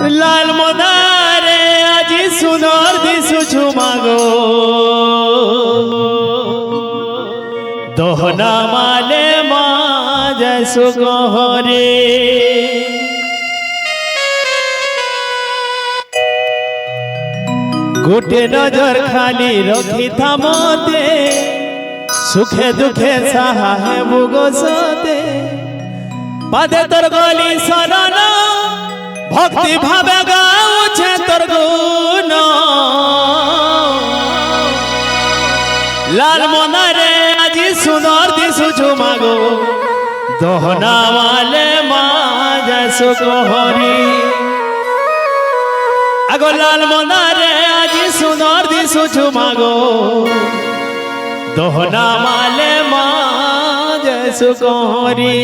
लाल मोदारे আজি সুন্দর দিশুছু মাগো দহনা মালে মা জয়সু কহরে গোটে নজর খালি রখি থামতে সুখে দুঃখে সাহা হেবু গোসতে পাদে তোর গলি শরণ ভক্তি ভাবে গাউছে তোর গুণ লাল মনারে আজি সুন্দর দিশুছু মাগো দহনা মালে মা জয়সু কহরি আগো লাল মনারে আজি সুন্দর দিশুছু মাগো দহনা মালে মা জয়সু কহরি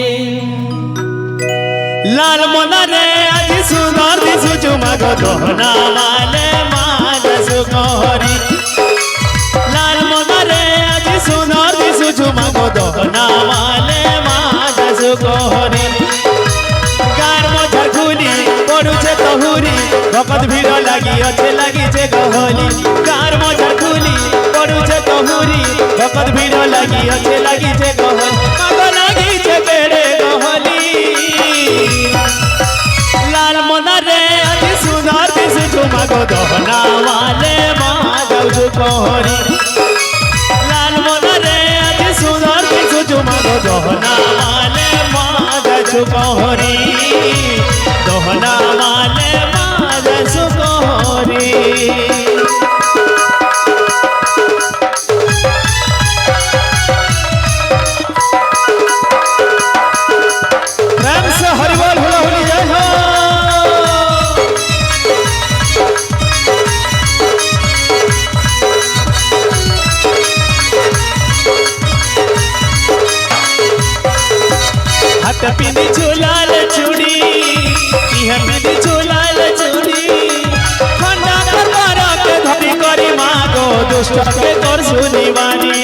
লাল মনারে আজি সুন্দর দিশুছু মাগো দহনা মালে মা জয়সু কহরি লাল মনারে আজি সুন্দর দিশুছু মাগো দহনা মালে মা জয়সু কহরি গার মঝা খুলি পড়ুছে তহুরি ভকত ভিড় লাগিছে গহলি গার মঝা খুলি পড়ুছে তহুরি ভকত ভিড় লাগিছে গহলি মাগ লাগিছে বেড়ে গহলি লাল মনারে আজি সুন্দর দিশুছু মাগো দহনা মালে মা জয়সু কহরি লাল মনারে আজি সুন্দর দিশুছু মাগো দহনা মালে মা জয়সু কহরি দহনা মালে মা জয়সু কহরি प्रेम से हरिबोल हुला हुली जय हो हाथ पिंदी झूलाल चूड़ी इह पिंदी झूलाल चूड़ी खंडा कर के धरी करी मागो दुष्ट के कर सुनिवानी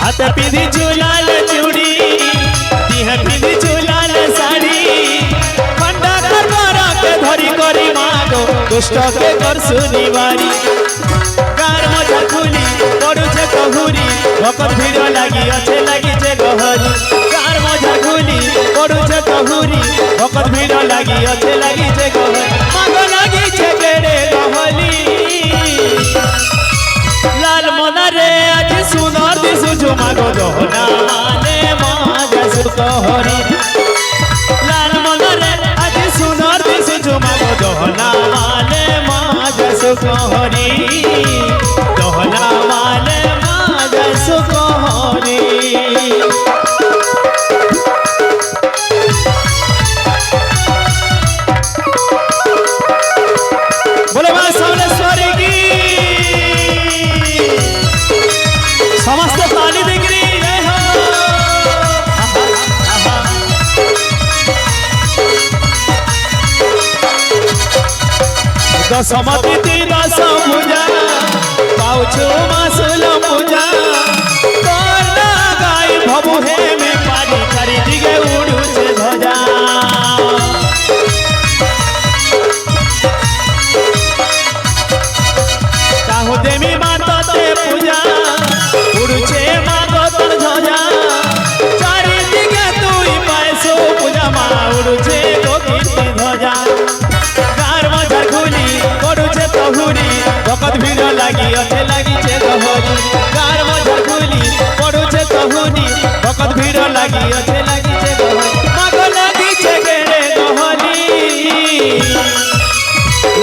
हाथ पिंदी झूलाल चूड़ी इह पिंदी झूलाल साड़ी खंडा कर के धरी करी मागो दुष्ट के कर सुनिवानी गार मझा खुली पड़ुছে তহুরি ভকত ভিড় লাগিছে গহলি গার মঝা খুলি পড়ুছে তহুরি ভকত ভিড় লাগিছে গহলি মাগ লাগিছে বেড়ে গহলি লাল মনারে আজি সুন্দর দিশুছু মাগো দহনা মালে মা জয়সু কহরি লাল মনারে আজি সুন্দর দিশুছু মাগো দহনা মালে মা জয়সু কহরি দহনা মালে মা জয়সু কহরি बोले मां सामनेश्वरी की समस्त ताली दिगरी जय हो दशमती दश पूजा पाउछु मासुल पूजा करना गाय भबु हे में पारी करी दिगे उड़ुছে ध्वजा काहू देवी माता ते पूजा उड़ुছে मागो तोर ध्वजा चारि दिगे तुई पाएसो पूजा मा उड़ुছে गो कीर्ति ध्वजा गार मझा खुली पड़ुছে তহুরি ভকত ভিড় লাগিছে গহলি গার মঝা খুলি পড়ুছে তহুরি ভকত ভিড় লাগিছে গহলি মাগ লাগিছে বেড়ে গহলি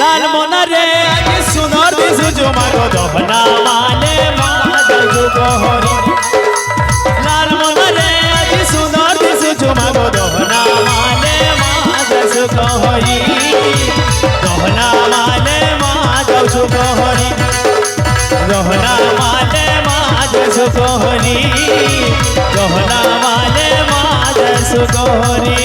লাল মনারে আজি সুন্দর দিশুছু মাগো দহনা মালে মা জয়সু কহরি লাল মনারে আজি সুন্দর দিশুছু মাগো দহনা মালে মা জয়সু কহরি দহনা মালে মা জয়সু কহরি দহনা মালে মা জয়সু কহরি দহনা মালে মা জয়সু কহরি